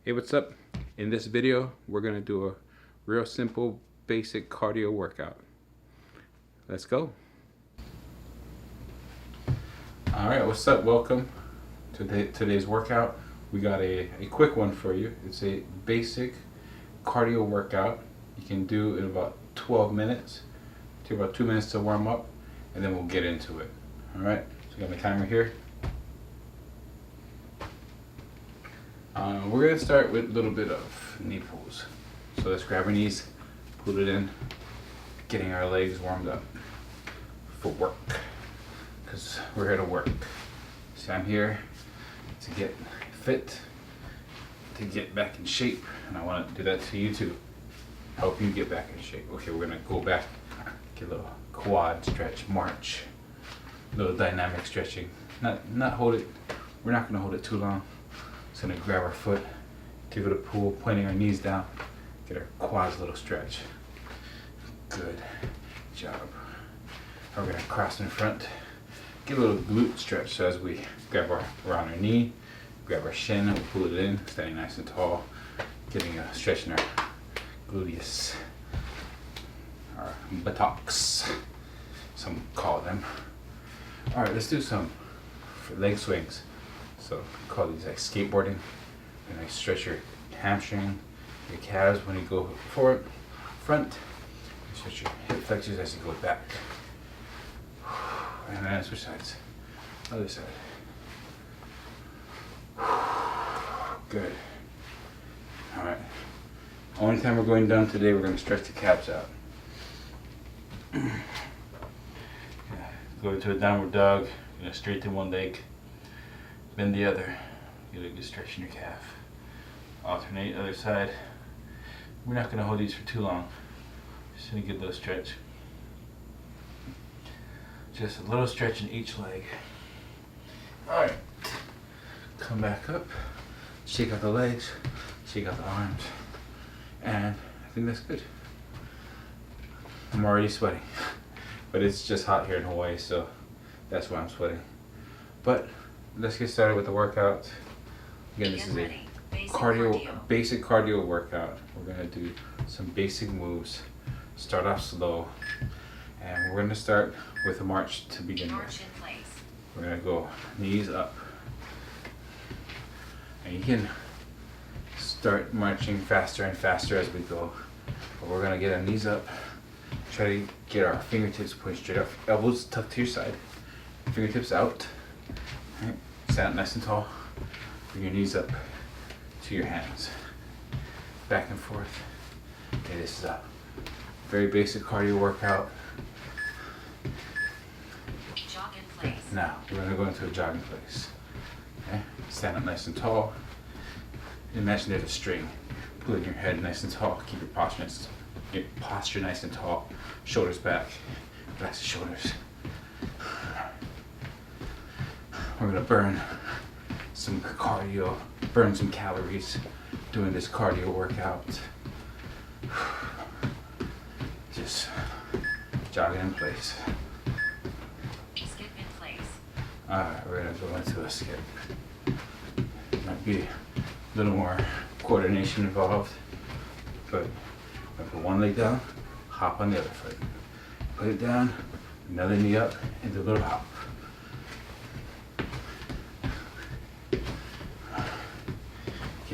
Hey, what's up? In this video, we're gonna do a real simple, basic cardio workout. Let's go. All right, what's up? Welcome to today's workout. We got a quick one for you. It's a basic cardio workout. You can do in about 12 minutes. Take about 2 minutes to warm up, and then we'll get into it. All right, so I got my timer here. We're going to start with a little bit of knee pulls. So let's grab our knees, pull it in, getting our legs warmed up for work, because we're here to work. So I'm here to get fit, to get back in shape, and I want to do that to you too. Help you get back in shape. Okay, we're going to go back, get a little quad stretch, march, a little dynamic stretching. Not hold it, we're not going to hold it too long. Just gonna grab our foot, give it a pull, pointing our knees down, get our quads a little stretch. Good job. We're gonna cross in front, get a little glute stretch. So as we grab around our knee, grab our shin, and we pull it in, standing nice and tall, getting a stretch in our gluteus, our buttocks, some call them. All right, let's do some leg swings. So we call these like skateboarding. And I stretch your hamstring, your calves when you go forward, front. You stretch your hip flexors as you go back. And then switch sides. Other side. Good. All right. Only time we're going down today, we're going to stretch the calves out. Go into a downward dog. You're going to straighten one leg. Bend the other, get a good stretch in your calf. Alternate other side. We're not going to hold these for too long. Just going to get a little stretch. Just a little stretch in each leg. Alright. Come back up. Shake out the legs. Shake out the arms. And I think that's good. I'm already sweating. But it's just hot here in Hawaii, so that's why I'm sweating. But let's get started with the workout. Again, this is a basic cardio workout. We're gonna do some basic moves. Start off slow, and we're gonna start with a march to begin with. We're gonna go knees up, and you can start marching faster and faster as we go. But we're gonna get our knees up. Try to get our fingertips pushed straight up, elbows tucked to your side, fingertips out. Right. Stand up nice and tall. Bring your knees up to your hands. Back and forth. Okay, this is a very basic cardio workout. Jog in place. Now, we're going to go into a jogging place. Okay? Stand up nice and tall. Imagine there's a string. Pull in your head nice and tall. Keep your posture nice and tall. Shoulders back. Relax the shoulders. We're gonna burn some cardio, burn some calories doing this cardio workout. Just jogging in place. Skip in place. Alright, we're gonna go into a skip. Might be a little more coordination involved, but I'm gonna put one leg down, hop on the other foot. Put it down, another knee up, and do a little hop.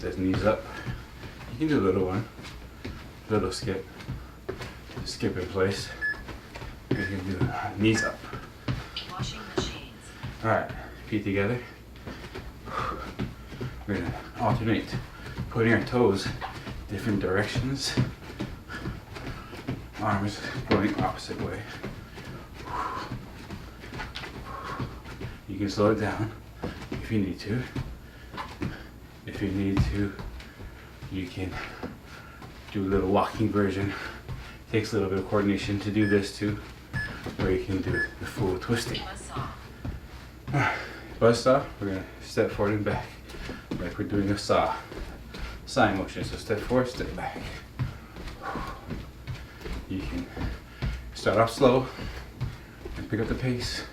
Those knees up. You can do a little one, little skip. Just skip in place. You can do knees up. Washing machines. All right, feet together. We're gonna alternate, putting our toes different directions. Arms going opposite way. You can slow it down if you need to. If you need to, you can do a little walking version. Takes a little bit of coordination to do this too, or you can do the full twisting. Buzzsaw, we're gonna step forward and back, like we're doing a sawing motion. So step forward, step back. You can start off slow and pick up the pace.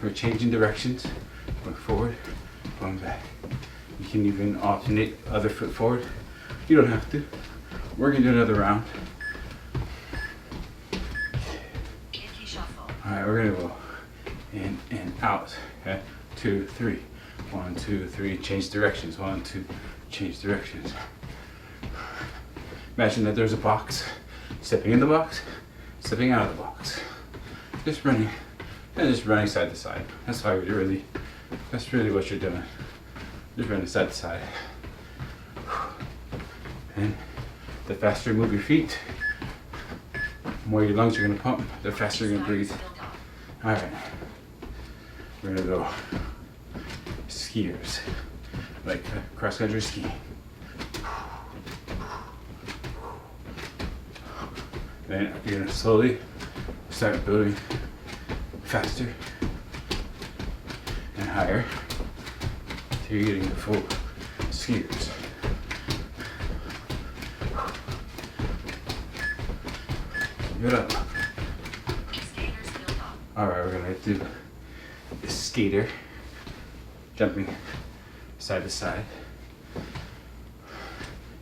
We're changing directions. Going forward, going back. You can even alternate other foot forward. You don't have to. We're gonna do another round. Inky shuffle. Alright, we're gonna go in and out. Okay? 2, 3. 1, 2, 3. Change directions. 1, 2. Change directions. Imagine that there's a box. Stepping in the box, stepping out of the box. Just running, and just running side to side. That's all you're really, that's really what you're doing. Just running side to side. And the faster you move your feet, the more your lungs are gonna pump, the faster you're gonna breathe. Alright. We're gonna go skiers, like cross-country skiing. Then you're gonna slowly start building faster and higher till you're getting the full skiers. Good up. Skaters build up. Alright, we're gonna do the skater, jumping side to side.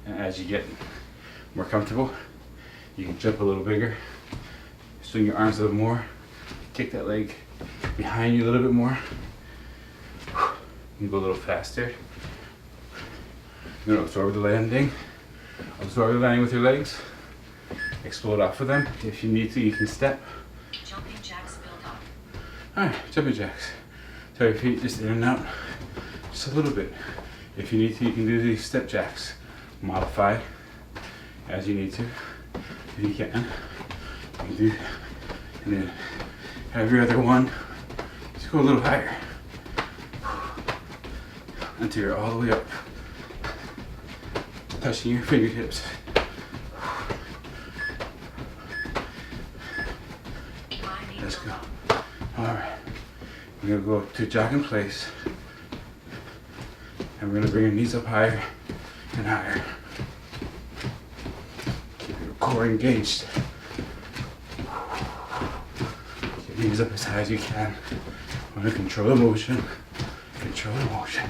And as you get more comfortable, you can jump a little bigger, swing your arms a little more, kick that leg behind you a little bit more. You can go a little faster. You're gonna absorb the landing. Absorb the landing with your legs. Explode off of them. If you need to, you can step. Jumping jacks build up. Alright, jumping jacks. Tell your feet just in and out, just a little bit. If you need to, you can do these step jacks. Modify as you need to. If you can. You can do, and then have your other one. Just go a little higher. Until you're all the way up. Touching your fingertips. Let's go. Alright. We're gonna go to jog in place. And we're gonna bring your knees up higher and higher. Keep your core engaged. Keep your knees up as high as you can. Want to control the motion. Control the motion.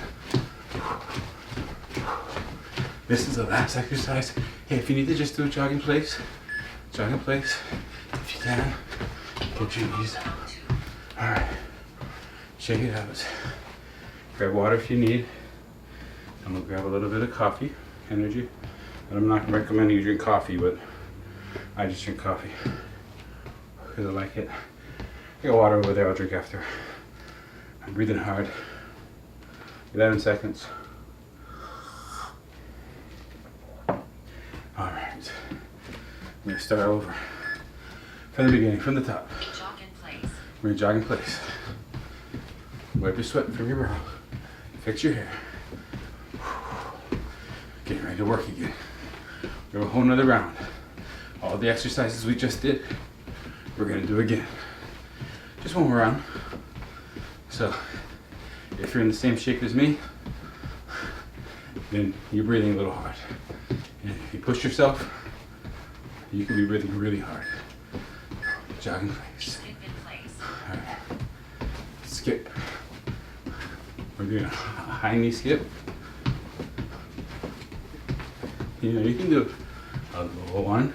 This is the last exercise. Hey, if you need to just do a jog in place, jog in place. If you can, get your knees. Alright. Shake it out. Grab water if you need. I'm gonna grab a little bit of coffee, energy. And I'm not recommending you drink coffee, but I just drink coffee because I like it. I got water over there, I'll drink after. I'm breathing hard. 11 seconds. Alright. I'm gonna start over. From the beginning, from the top. Jog in place. We're gonna jog in place. Wipe your sweat from your brow. Fix your hair. Getting ready to work again. We're gonna a whole nother round. All the exercises we just did, we're gonna do again. Just one more round. So, if you're in the same shape as me, then you're breathing a little hard. And if you push yourself, you can be breathing really hard. Jog in place. Skip in place. Alright. Skip. We're doing a high knee skip. You know, you can do a low one.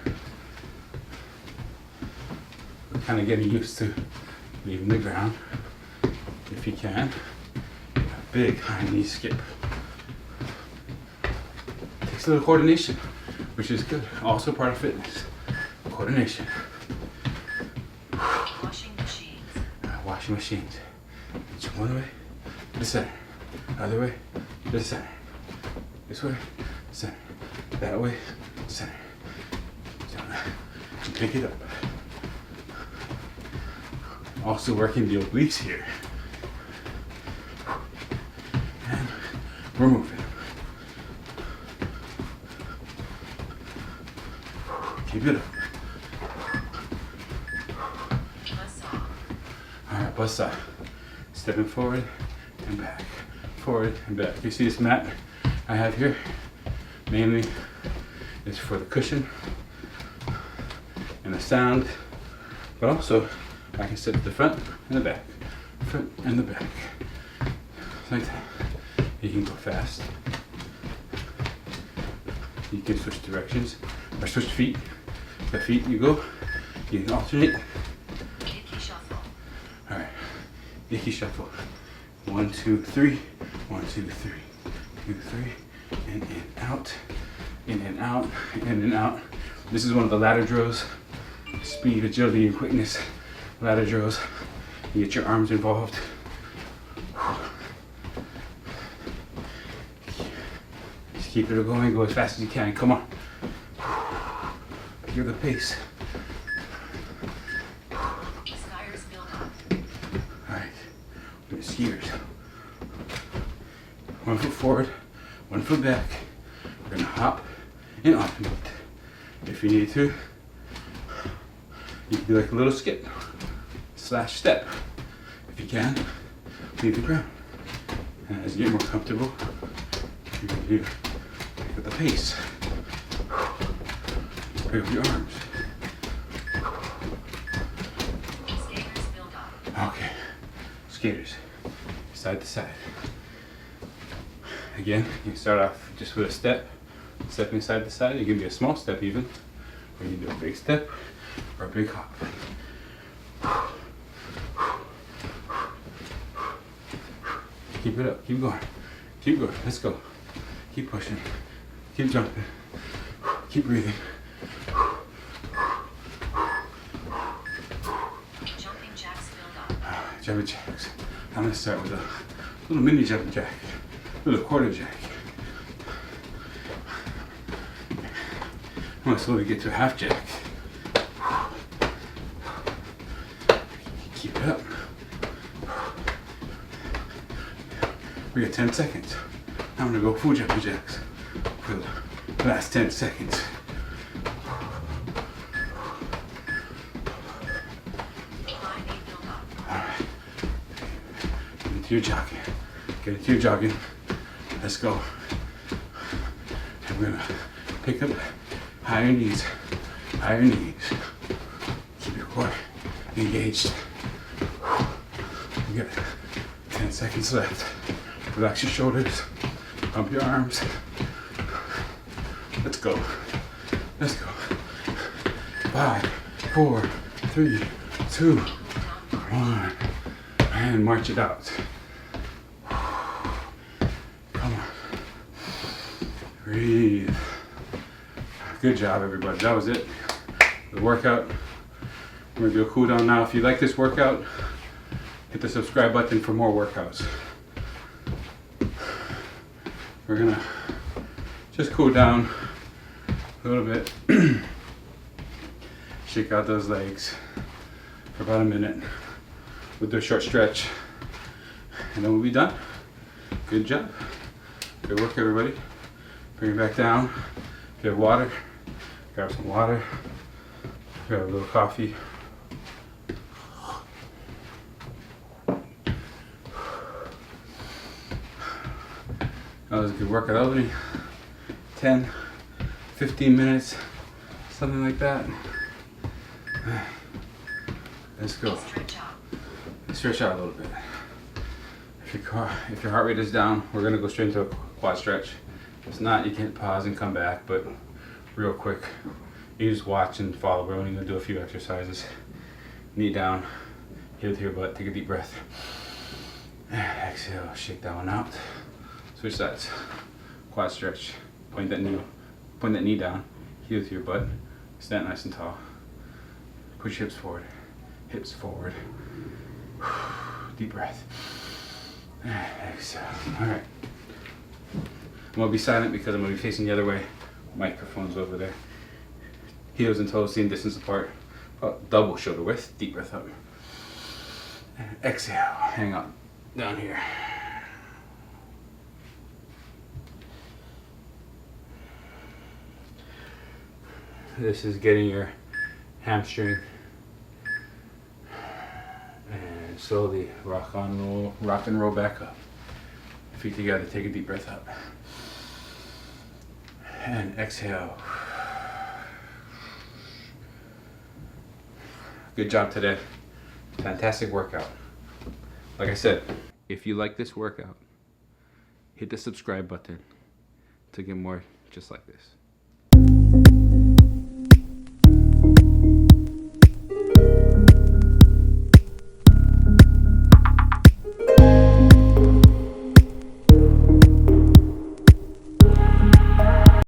We're kind of getting used to leaving the ground. If you can, a big high knee skip. Takes a little coordination, which is good. Also part of fitness. Coordination. Washing machines. Washing machines. Each one way to the center. Other way to the center. This way, center. That way, center. And pick it up. Also working the obliques here. And we're moving. Keep it up. Buzzsaw. Alright, buzzsaw. Stepping forward and back. Forward and back. You see this mat I have here? Mainly is for the cushion and the sound, but also I can sit at the front and the back. Front and the back. Like that. You can go fast. You can switch directions or switch feet. The feet you go, you can alternate. Icky shuffle. All right, Icky shuffle. 1, 2, 3. 1, 2, 3. 2, 3. In and out. In and out. In and out. This is one of the ladder drills. Speed, agility, and quickness ladder drills. You get your arms involved. Just keep it going. Go as fast as you can. Come on. You're the pace. Inspires build up. Alright, we're gonna skiers. 1 foot forward, 1 foot back. We're gonna hop and alternate. If you need to, you can do like a little skip / step. If you can, leave the ground. And as you get more comfortable, you can do with the pace. Play with your arms. Skaters build up. Okay, skaters, side to side. Again, you can start off just with a step, stepping side to side. It can be a small step even, or you can do a big step or a big hop. Keep it up, keep going, keep going, let's go. Keep pushing, keep jumping, keep breathing. Jumping jacks build up. Jumping jacks. I'm gonna start with a little mini jumping jack, little quarter jack. I'm gonna slowly get to a half jack. Keep it up. We got 10 seconds. I'm gonna go full jumping jacks for the last 10 seconds. Alright. Get into your jogging. Get into your jogging. Let's go. And we're gonna pick up higher knees. Higher knees. Keep your core engaged. We got 10 seconds left. Relax your shoulders. Pump your arms. Let's go. Let's go. 5, 4, 3, 2, 1. And march it out. Come on. Breathe. Good job, everybody. That was it. The workout. We're gonna do a cool down now. If you like this workout, hit the subscribe button for more workouts. We're gonna just cool down a little bit. Shake out those legs for about a minute. We'll do a short stretch and then we'll be done. Good job. Good work, everybody. Bring it back down. If you have water, grab some water. Grab a little coffee. That was a good workout. That was only 10, 15 minutes, something like that. Let's go. Stretch out. Stretch out a little bit. If your heart rate is down, we're gonna go straight into a quad stretch. If not, you can pause and come back, but real quick. You just watch and follow. We're only gonna do a few exercises. Knee down, heel to your butt, take a deep breath. Exhale, shake that one out. Switch sides. Quad stretch. Point that knee down, heel to your butt. Stand nice and tall. Push hips forward. Hips forward. Deep breath. Exhale. Alright. I'm gonna be silent because I'm gonna be facing the other way. Microphone's over there. Heels and toes same distance apart. Double shoulder width. Deep breath up. And exhale. Hang on. Down here. This is getting your hamstring. And slowly rock and roll back up. Feet together, take a deep breath up. And exhale. Good job today. Fantastic workout. Like I said, if you like this workout, hit the subscribe button to get more just like this.